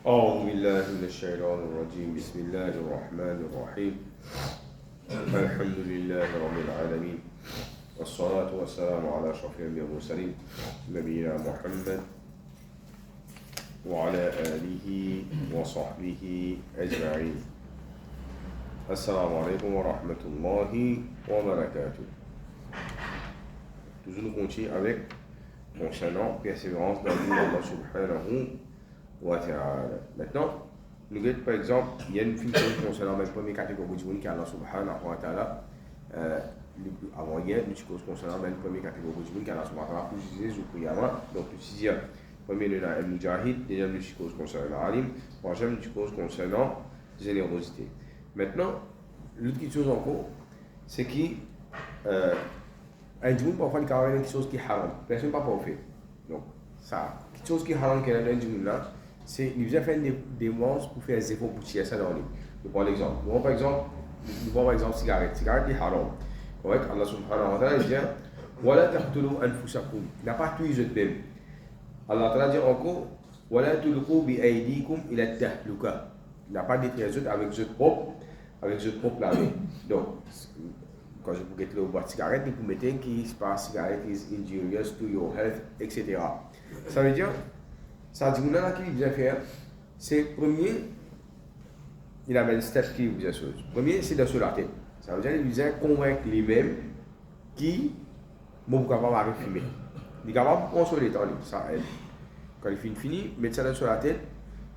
أعوذ بالله من الشيطان الرجيم بسم الله الرحمن الرحيم الحمد لله رب العالمين والصلاة والسلام على أشرف الأنبياء والمرسلين نبينا محمد وعلى آله وصحبه أجمعين. السلام عليكم ورحمة الله وبركاته. Toujours nous continuons avec concernant persévérance dans Allah subhanahu wa ta'ala. Maintenant, nous regardons par exemple, il y a une fonction concernant la première catégorie de monde qui est Allah subhanahu wa ta'ala. Avant hier, nous disons concernant la première catégorie de monde qui est Allah subhanahu wa ta'ala pour utiliser le prière. Donc, le sixième, premier, nous avons Al-Mujahid, deuxième, nous disons concernant l'Alim, troisième, nous disons concernant la générosité. Maintenant, l'autre chose encore, c'est qu'il un monde parfois il y a quelque chose qui est haram, personne n'a pas fait. Donc, ça, quelque chose qui est haram qui est dans le monde là, c'est nous avons fait des démarches pour faire des efforts pour tirer ça dans le monde. Nous prenons l'exemple. Nous prenons par exemple cigarette. Cigarette est haram. Correct? Allah subhanahu wa ta'ala dit Wala taqtulu anfusakum. Il n'a pas tué eux mêmes. Allah ta'ala dit encore Wala tulqu bi aydikum ila tahluka. Il n'a pas détruit eux avec eux propres la main. Donc, quand je vous mettez le boîte de cigarette, vous mettez qui se passe cigarette is injurious to your health, etc. Ça veut dire, ça dit, là, qu'il vient faire, c'est premier, il a un step qui vous dit chose. Premier, c'est de sur la tête. Ça veut dire, il vient convaincre lui-même qui, bon, vous capable de fumer. Il est capable de consoler temps, ça aide. Quand il finit, mettre ça sur la tête.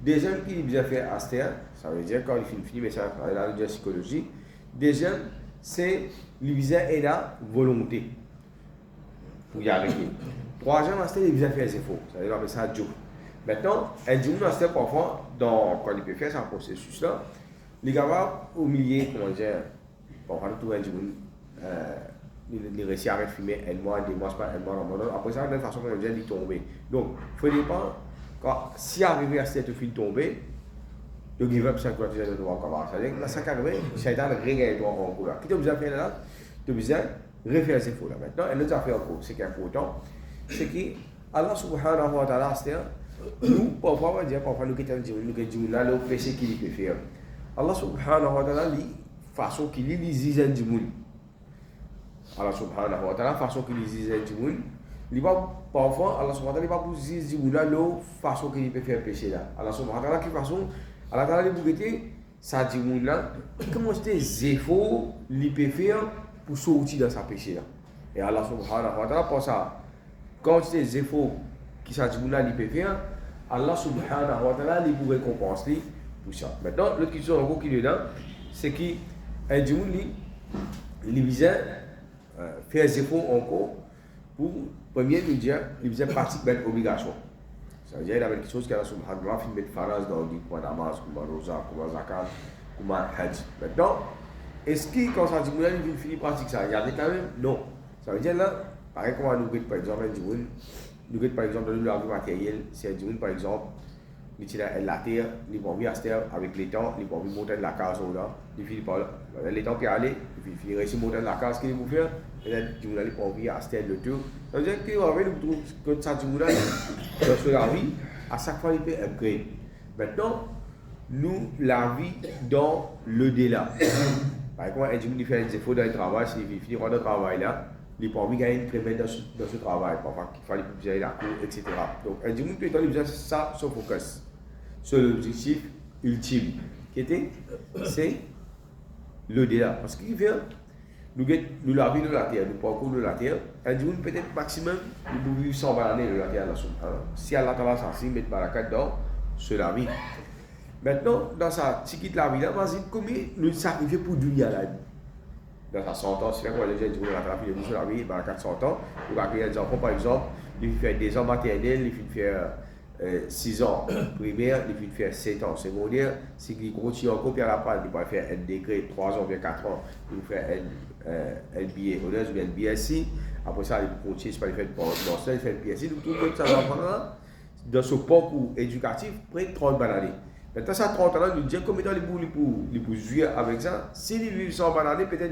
Deuxième, qui vient faire astère, ça veut dire, quand il finit, mettre ça dans la psychologie. Deuxième, c'est le visa et la volonté pour y arriver. Troisième, c'est le visa faire des efforts. Ça veut dire que ça joue. Maintenant, un jour, c'est parfois, quand il peut faire ce processus-là, les gars, au milieu, comment dire, parfois, nous trouvons un jour, il réussit à fumer un mois, 2 mois, pas un mois, après ça, de toute façon, il vient tomber. Donc, il faut dépendre, si arrivé à cette fin tomber, le give up, c'est quoi tu as droit comment ça veut dire que ça arrive, c'est dans le régal droit en cours là. Qui tu as besoin de faire là? Tu as besoin de refaire ces faux là. Maintenant, une autre affaire encore, c'est qu'important, c'est que Allah subhanahu wa ta'ala, nous, parfois, on va dire, parfois, nous qui disons là, le péché qu'il peut faire. Allah subhanahu wa ta'ala, façon qu'il dit du monde. Allah subhanahu wa ta'ala, façon qu'il dit du monde. Il va parfois, Allah subhanahu wa ta'ala, il va vous dire du monde là, la façon qu'il peut faire péché là. Allah subhanahu wa ta'ala, qui façon Allah ta'ala les bouquetés, ça dit là, comment c'est des efforts qu'il peut faire pour sortir dans sa péché là. Et Allah subhanahu wa ta'ala pour ça, quand c'est des efforts qui ça dit là, il peut faire, Allah subhanahu wa ta'ala il pourrait récompenser pour ça. Maintenant, l'autre question encore qui est dedans, c'est qu'un jour, il vient faire des efforts encore pour, premier, nous dire, il vient pratiquer une obligation. Ça veut dire qu'il y a quelque chose qui a subhanahu wa ta'ala fait faraz dans le point namaz, comme rosa, comme zakat, comme hajj. Maintenant, est-ce que quand ça dit que il finit pratique ça, il y a des quand même non. Ça veut dire là, pareil comme nous par exemple nous par exemple dans le matériel, c'est du par exemple, il tient la terre, il va venir à terre avec les temps, il va venir monter la case là, il finit par là, les temps qui aller, il finit réussir monter la case qu'il va faire, et là il va venir à terre le tour. Ça veut dire que nous trouvons que ça dit là dans la vie, à chaque fois il peut upgrade. Maintenant, nous la vie dans le delà. Par exemple, un jour il fait des efforts dans le travail, s'il finit dans le travail là, il peut envie de gagner une crémette dans ce travail, parfois qu'il fallait plus la cour, etc. Donc, un jour il peut être ça, son focus sur l'objectif ultime, qui était, c'est le delà. Parce qu'il vient, nous la vie de la terre, nous parcours de la terre, un jour peut-être maximum, nous vivons 120 années de la terre. Si Allah Ta'ala s'en met barakat dans sur la vie. Maintenant, dans sa quitte la vie là, combien nous sacrifions pour dunya là? Dans sa 100 ans, c'est là qu'on les gens disent la vie sur la vie, barakat 100 ans, il va créer des enfants par exemple, il fait des ans maternels, il fait faire 6 ans primaire, il fait faire 7 ans secondaire, s'il continue encore, puis à la fin, il va faire un degré 3 ans, bien 4 ans, il va faire un BA honneur ou bien un BSc, après ça, il continue, il fait il fait un BSc, donc tout le monde, ça va prendre dans ce parcours éducatif, près de 30 années. Maintenant, ça 30 ans, nous disons combien de temps il peut jouer avec ça. S'il vit 100 années, peut-être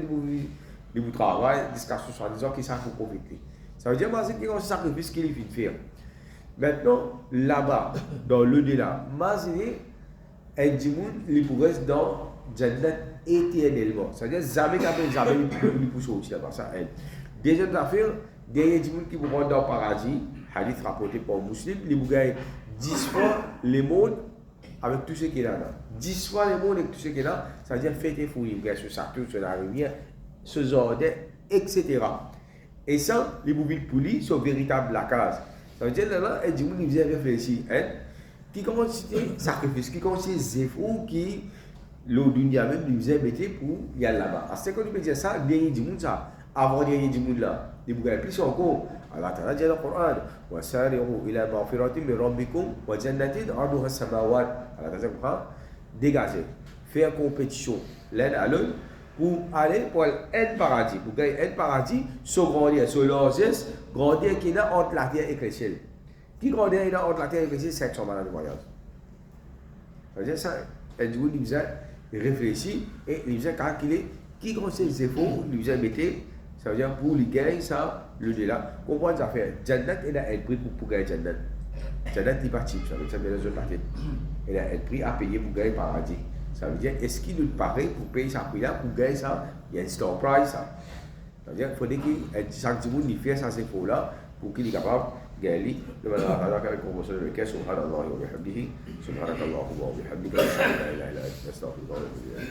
il peut travailler jusqu'à 70 ans, qui ça pour profiter. Ça veut dire que c'est un sacrifice qu'il fait faire. Maintenant, là-bas, dans le delà, imaginez et du monde, il pourrait dans Jannat éternellement. C'est-à-dire, jamais il peut sortir là-bas. Ça aide. Deuxième affaire, derrière du monde qui vous rend dans le paradis, hadith rapporté par un musulman, il vous gagne 10 fois le monde avec tout ce qu'il a là. 10 fois le monde avec tout ce qu'il a, ça veut dire faites et fouilles, il sur Saturne, sur la rivière, ce jardin, etc. Et ça, les mobiles poulies sont véritables la case. Ça veut dire là, et du monde, il vient réfléchir. Hein? Qui commence à sacrifice, qui commence à zéro, qui le dunia même lui faisait mettre pour y aller là-bas. À ce qu'on peut dire ça, dernier du monde, ça, avant dernier du monde là, il vous gagne plus encore. Allah Ta'ala dit dans le Coran, وَسَارِعُوا إِلَى مَغْفِرَةٍ مِنْ رَبِّكُمْ وَجَنَّةٍ عَرْضُهَا السَّمَاوَاتُ. Allah Ta'ala dégager, faire compétition l'un à l'autre pour aller pour un paradis, pour gagner un paradis, se grandir, se largesse, grandir qui est entre la terre et le ciel. Qui grandit entre la terre et le ciel, c'est son malade de voyage. C'est-à-dire ça, et du coup, il nous a réfléchi et il nous a calculé qui grandit ses efforts, il nous a mis. Ça veut dire pour les gagner ça, le delà. Comprendre ça fait. Jannat, il a un prix pour gagner Jannat. Jannat n'est pas type, ça veut dire que les autres parties. Il a un prix à payer pour gagner paradis. Ça veut dire, est-ce qu'il nous paraît pour payer ce prix-là, pour gagner ça, il y a un store price ça. Ça veut dire qu'il faudrait que chaque jour, il fasse ces efforts-là pour qu'il soit capable de gagner. Le malheur avec la convention de lequel, subhanallah wa bihamdihi, subhanallah wa bihamdihi, la ilaha illa anta astaghfiruka wa atubu ilayk.